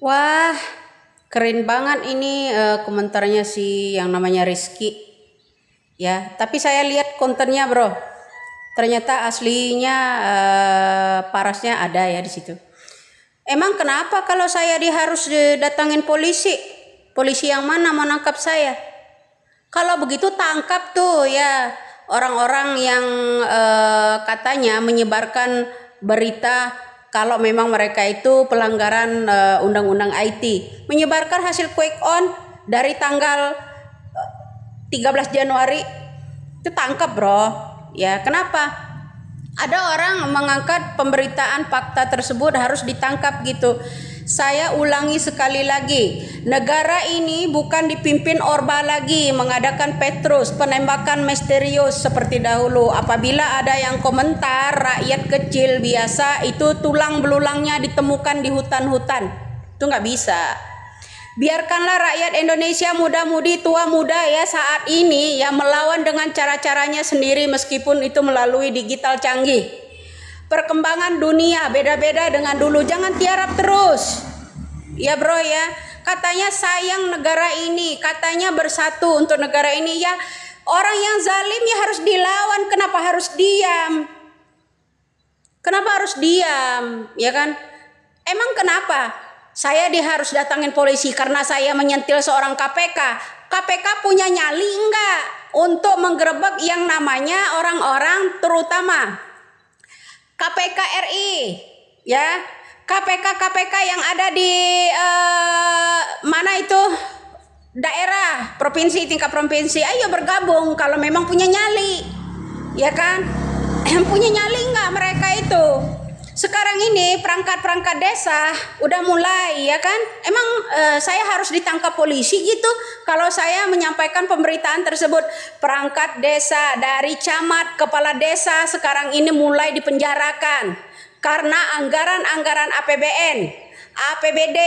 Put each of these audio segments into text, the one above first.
Wah, keren banget ini komentarnya si yang namanya Rizky. Ya, tapi saya lihat kontennya, Bro. Ternyata aslinya parasnya ada ya di situ. Emang kenapa kalau saya harus didatangin polisi? Polisi yang mana mau nangkap saya? Kalau begitu tangkap tuh ya orang-orang yang katanya menyebarkan berita kalau memang mereka itu pelanggaran undang-undang IT, menyebarkan hasil quick on dari tanggal 13 Januari itu tangkap, Bro. Ya, kenapa? Ada orang mengangkat pemberitaan fakta tersebut harus ditangkap gitu. Saya ulangi sekali lagi, negara ini bukan dipimpin Orba lagi mengadakan Petrus penembakan misterius seperti dahulu. Apabila ada yang komentar rakyat kecil biasa itu tulang belulangnya ditemukan di hutan-hutan, itu nggak bisa. Biarkanlah rakyat Indonesia muda-mudi tua muda ya saat ini ya melawan dengan cara-caranya sendiri meskipun itu melalui digital canggih. Perkembangan dunia beda-beda dengan dulu, jangan tiarap terus. Ya, Bro ya. Katanya sayang negara ini, katanya bersatu untuk negara ini ya. Orang yang zalim ya harus dilawan, kenapa harus diam? Kenapa harus diam? Ya kan? Emang kenapa? Saya harus datangin polisi karena saya menyentil seorang KPK. KPK punya nyali enggak untuk menggerebek yang namanya orang-orang terutama KPK RI, ya, KPK yang ada di mana itu daerah, provinsi, tingkat provinsi. Ayo bergabung kalau memang punya nyali, ya kan? Punya nyali enggak mereka itu? Sekarang ini perangkat-perangkat desa udah mulai, ya kan? Emang saya harus ditangkap polisi gitu kalau saya menyampaikan pemberitaan tersebut. Perangkat desa dari camat, kepala desa sekarang ini mulai dipenjarakan karena anggaran-anggaran APBN, APBD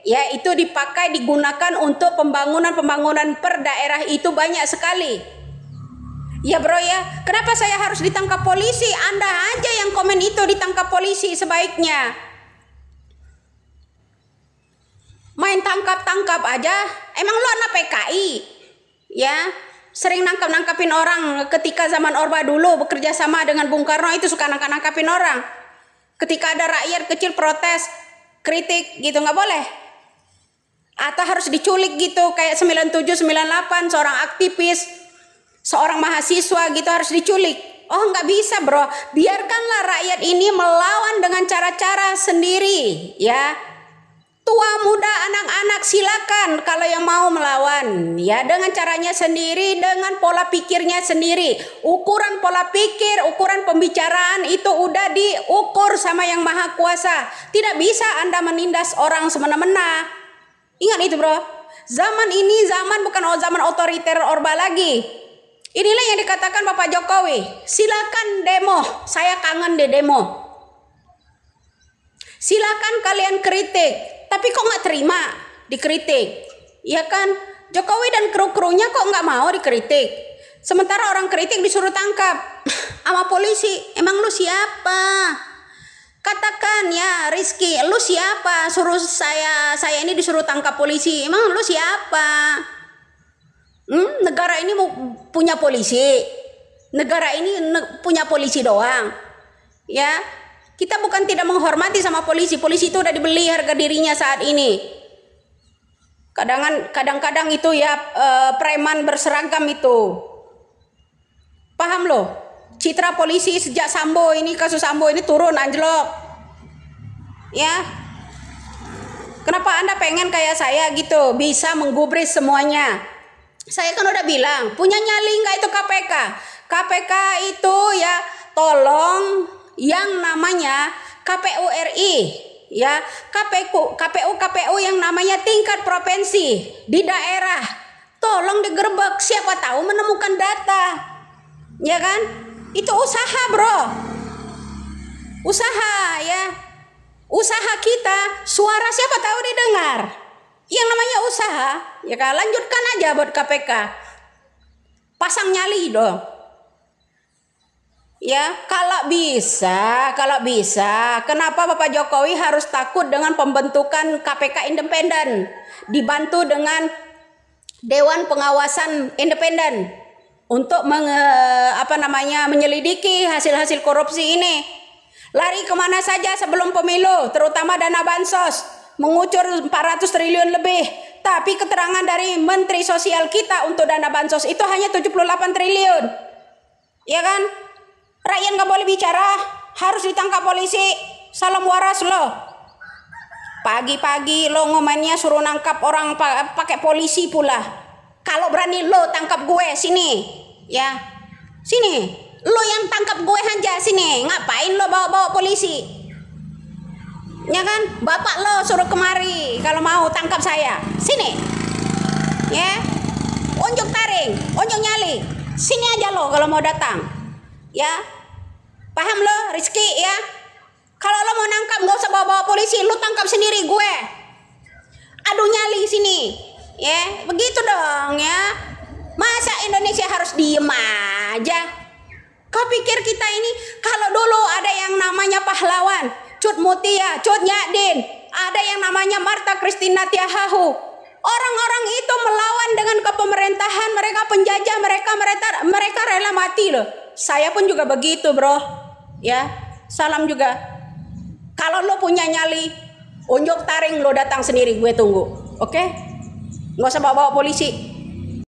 ya itu dipakai digunakan untuk pembangunan per daerah itu banyak sekali. Ya, Bro ya, kenapa saya harus ditangkap polisi? Anda aja yang komen itu ditangkap polisi sebaiknya. Main tangkap-tangkap aja. Emang lu anak PKI? Ya, sering nangkap-nangkapin orang ketika zaman Orba dulu bekerja sama dengan Bung Karno itu suka nangkap-nangkapin orang. Ketika ada rakyat kecil protes, kritik gitu nggak boleh. Atau harus diculik gitu kayak 97 98 seorang aktivis, seorang mahasiswa gitu harus diculik. Oh, nggak bisa, Bro. Biarkanlah rakyat ini melawan dengan cara-cara sendiri, ya. Tua muda anak-anak silakan kalau yang mau melawan, ya dengan caranya sendiri, dengan pola pikirnya sendiri. Ukuran pola pikir, ukuran pembicaraan itu udah diukur sama yang maha kuasa. Tidak bisa Anda menindas orang semena-mena. Ingat itu, Bro. Zaman ini zaman bukan zaman otoriter Orba lagi. Inilah yang dikatakan Bapak Jokowi, silakan demo, saya kangen deh demo. Silakan kalian kritik, tapi kok nggak terima dikritik? Ya kan, Jokowi dan kru-krunya kok nggak mau dikritik? Sementara orang kritik disuruh tangkap sama polisi. Emang lu siapa? Katakan ya Rizky, lu siapa? Suruh saya ini disuruh tangkap polisi. Emang lu siapa? Negara ini punya polisi. Negara ini punya polisi doang. Ya, kita bukan tidak menghormati sama polisi. Polisi itu udah dibeli harga dirinya saat ini. Kadang-kadang itu ya preman berseragam itu. Paham loh? Citra polisi sejak Sambo ini, kasus Sambo ini turun anjlok. Ya. Kenapa Anda pengen kayak saya gitu, bisa menggubris semuanya? Saya kan udah bilang, punya nyali nggak itu KPK? KPK itu ya tolong yang namanya KPU RI, ya KPU yang namanya tingkat provinsi di daerah, tolong digerebek. Siapa tahu menemukan data, ya kan? Itu usaha, Bro, usaha ya, usaha kita, suara siapa tahu didengar. Yang namanya usaha, ya kan, lanjutkan aja buat KPK. Pasang nyali dong. Ya, kalau bisa, kenapa Bapak Jokowi harus takut dengan pembentukan KPK independen, dibantu dengan Dewan Pengawasan Independen untuk menyelidiki hasil-hasil korupsi ini. Lari kemana saja sebelum pemilu, terutama dana bansos, mengucur 400 triliun lebih. Tapi keterangan dari Menteri Sosial kita untuk dana bansos itu hanya 78 triliun. Ya kan? Rakyat nggak boleh bicara, harus ditangkap polisi. Salam waras lo. Pagi-pagi lo ngomennya suruh nangkap orang pakai polisi pula. Kalau berani lo tangkap gue sini, ya sini. Lo yang tangkap gue aja sini. Ngapain lo bawa-bawa polisi? Ya kan? Bapak lo suruh kemari kalau mau tangkap saya. Sini. Ya. Unjuk taring, unjuk nyali. Sini aja lo kalau mau datang. Ya. Paham lo, Rizky ya? Kalau lo mau nangkap gak usah bawa-bawa polisi, lo tangkap sendiri gue. Adu nyali sini. Ya, begitu dong ya. Masa Indonesia harus diem aja? Kau pikir kita ini kalau dulu ada yang namanya pahlawan, Cut Mutia, Cut Nyadin, ada yang namanya Marta Christina Tiahahu. Orang-orang itu melawan dengan kepemerintahan, mereka penjajah, mereka rela mati loh. Saya pun juga begitu, bro. Ya, salam juga. Kalau lo punya nyali, unjuk taring lo datang sendiri, gue tunggu. Oke? Nggak usah bawa-bawa polisi.